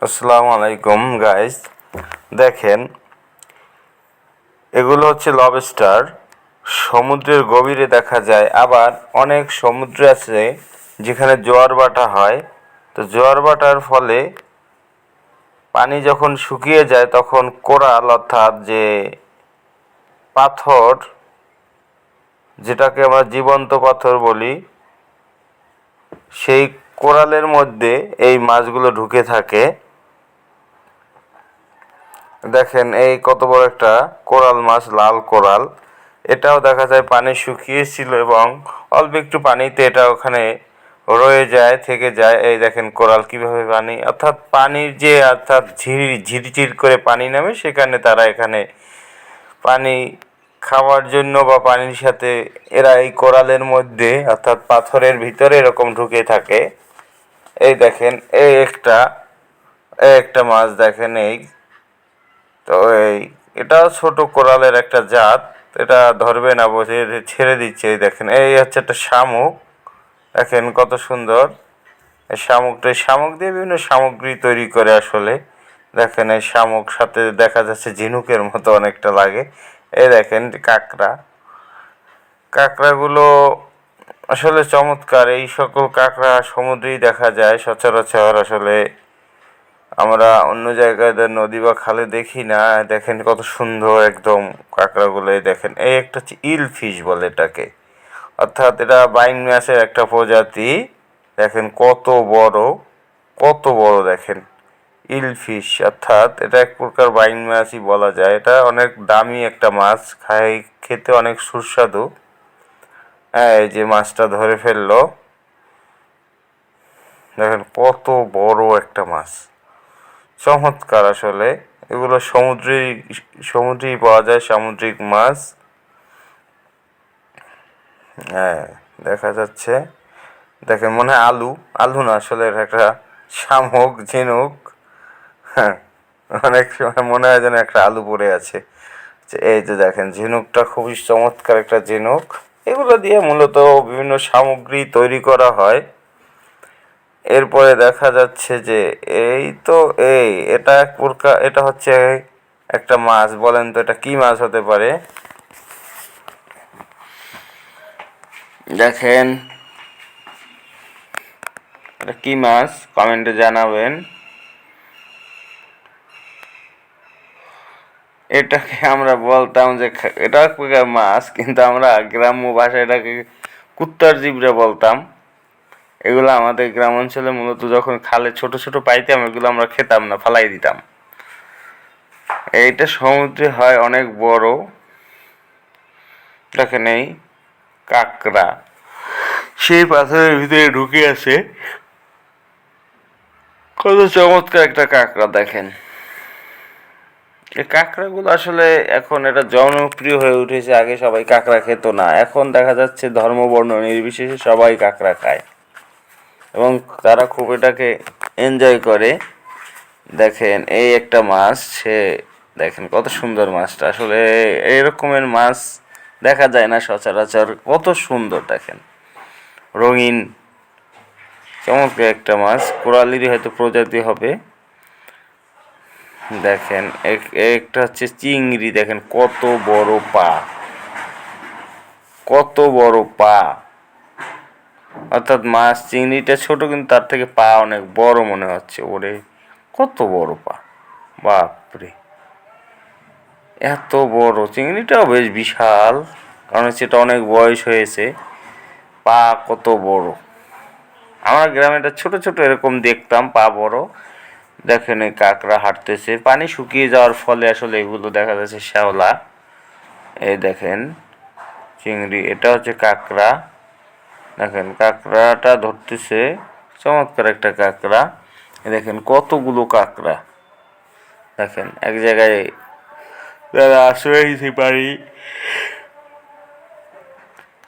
আসসালামু আলাইকুম গাইস। দেখেন, এগুলো হচ্ছে লবস্টার। সমুদ্রের গভীরে দেখা যায়। আবার অনেক সমুদ্র আছে যেখানে জোয়ার ভাটা হয়। তো জোয়ার ভাটার ফলে পানি যখন শুকিয়ে যায় তখন কোরাল, অর্থাৎ যে পাথর, যেটাকে আমরা জীবন্ত পাথর বলি, সেই কোরালের মধ্যে এই মাছগুলো ঢুকে থাকে। দেখেন, এই কত বড় একটা কোরাল মাছ, লাল কোরাল। এটাও দেখা যায় পানি শুকিয়েছিল এবং অল্প একটু পানিতে এটা ওখানে রয়ে যায়, থেকে যায়। এই দেখেন কোরাল কিভাবে পানি, অর্থাৎ পানির যে অর্থাৎ ঝিরঝির করে পানি নামে, সেখানে তারা এখানে পানি খাওয়ার জন্য বা পানির সাথে এরা এই কোরালের মধ্যে অর্থাৎ পাথরের ভিতরে এরকম ঢুকে থাকে। এই দেখেন, এই একটা মাছ দেখেন। তো এটাও ছোট কোরালের একটা জাত। এটা ধরবে না বসে ছেড়ে দিচ্ছে। এই দেখেন, এই হচ্ছে একটা শামুক। দেখেন কত সুন্দর। এই শামুক দিয়ে বিভিন্ন সামগ্রী তৈরি করে আসলে। দেখেন, এই শামুক সাথে দেখা যাচ্ছে ঝিনুকের মতো অনেকটা লাগে। এই দেখেন কাঁকড়াগুলো আসলে চমৎকার। এই সকল কাঁকড়া সমুদ্রেই দেখা যায় সচরাচর। আসলে আমরা অন্য জায়গায় নদী বা খালে দেখি না। দেখেন কত সুন্দর একদম কাঁকড়াগুলো। দেখেন, এই একটা হচ্ছে ইল ফিশ বলে এটাকে, অর্থাৎ এটা বাইং মাছের একটা প্রজাতি। দেখেন কত বড় দেখেন। ইল ফিশ, অর্থাৎ এটা এক প্রকার বাইং মাছই বলা যায়। এটা অনেক দামি একটা মাছ, খেতে অনেক সুস্বাদু। হ্যাঁ, এই যে মাছটা ধরে ফেললো। দেখেন কত বড় একটা মাছ, চমৎকার আসলে। এগুলো সমুদ্রেই পাওয়া যায়, সামুদ্রিক মাছ। হ্যাঁ, দেখা যাচ্ছে। দেখেন, মনে হয় আলু। আলু না, আসলে এটা একটা ঝিনুক। হ্যাঁ, অনেক সময় মনে হয় যেন একটা আলু পড়ে আছে। এই যে দেখেন, ঝিনুকটা খুবই চমৎকার একটা ঝিনুক। এগুলো দিয়ে মূলত বিভিন্ন সামগ্রী তৈরি করা হয়। এরপরে দেখা যাচ্ছে যে এই তো এটা এক প্রকার, এটা হচ্ছে একটা মাছ। বলেন তো এটা কি মাছ হতে পারে? দেখেন, এটা কি মাছ কমেন্টে জানাবেন। এটাকে আমরা বলতাম যে এটা এক প্রকার মাছ, কিন্তু আমরা গ্রাম্য ভাষায় এটাকে কুত্তার জিবড়ে বলতাম। এগুলো আমাদের গ্রাম অঞ্চলে মূলত যখন খালে ছোট ছোট পাইতাম, এগুলো আমরা খেতাম না, ফালাই দিতাম। এইটা সমুদ্রে হয় অনেক বড়। দেখেন, এই কাঁকড়া সেই পাথরের ভিতরে ঢুকে আছে। কত চমৎকার একটা কাঁকড়া দেখেন। এই কাঁকড়াগুলো আসলে এখন এটা জনপ্রিয় হয়ে উঠেছে। আগে সবাই কাঁকড়া খেত না, এখন দেখা যাচ্ছে ধর্ম বর্ণ নির্বিশেষে সবাই কাঁকড়া খায় এবং তারা খুব এটাকে এনজয় করে। দেখেন, এই একটা মাছ। দেখেন কত সুন্দর মাছটা। আসলে এরকমের মাছ দেখা যায় না সচরাচর। কত সুন্দর দেখেন, রঙিন, চমৎকার একটা মাছ। কোরালেরই হয়তো প্রজাতি হবে। দেখেন, একটা হচ্ছে চিংড়ি। দেখেন কত বড় পা, কত বড় পা। অর্থাৎ মাছ চিংড়িটা ছোট, কিন্তু তার থেকে পা অনেক বড় মনে হচ্ছে। ওরে কত বড় পা, বাপরে! এত বড় চিংড়িটাও বেশ বিশাল, কারণ সেটা অনেক বয়স হয়েছে। পা কত বড়! আমার গ্রামে এটা ছোট ছোট এরকম দেখতাম, পা বড়। দেখেন, এই কাঁকড়া হাঁটতেছে। পানি শুকিয়ে যাওয়ার ফলে আসলে এগুলো দেখা যাচ্ছে শ্যাওলা। এই দেখেন চিংড়ি, এটা হচ্ছে কাঁকড়া। দেখেন কাঁকড়াটা ধরতেছে, চমৎকার একটা কাঁকড়া। দেখেন কতগুলো কাঁকড়া। দেখেন এক জায়গায় যারা আশ্রয় নিতে পারি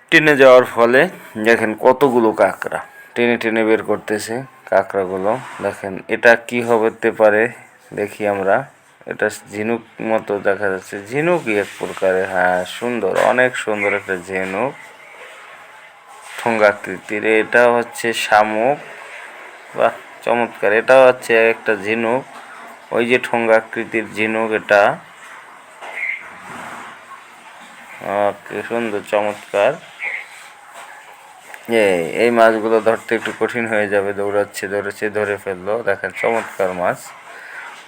টেনে যাওয়ার ফলে। দেখেন কতগুলো কাঁকড়া টেনে টেনে বের করতেছে কাঁকড়াগুলো। দেখেন এটা কি হতে পারে দেখি আমরা। এটা ঝিনুক মতো দেখা যাচ্ছে, ঝিনুকই এক প্রকারের। হ্যাঁ, সুন্দর, অনেক সুন্দর একটা ঝিনুক, ঠোঙ্গাকৃতির। এটা হচ্ছে শামুক। বাহ, চমৎকার। এটাও হচ্ছে একটা ঝিনুক, ওই যে ঠোঙ্গাকৃতির ঝিনুক এটা। কি সুন্দর, চমৎকার। এই মাছগুলো ধরতে একটু কঠিন হয়ে যাবে। দৌড়াচ্ছে, ধরে ফেললো। দেখেন চমৎকার মাছ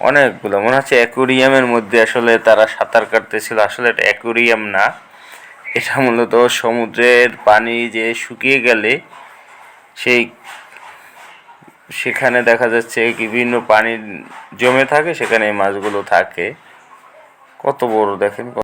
অনেকগুলো। মনে হচ্ছে অ্যাকুরিয়ামের মধ্যে আসলে তারা সাঁতার কাটতেছিল। আসলে এটা অ্যাকুরিয়াম না, এটা মূলত সমুদ্রের পানি যে শুকিয়ে গেলে সেখানে দেখা যাচ্ছে বিভিন্ন পানি জমে থাকে, সেখানে এই মাছগুলো থাকে। কত বড় দেখেন।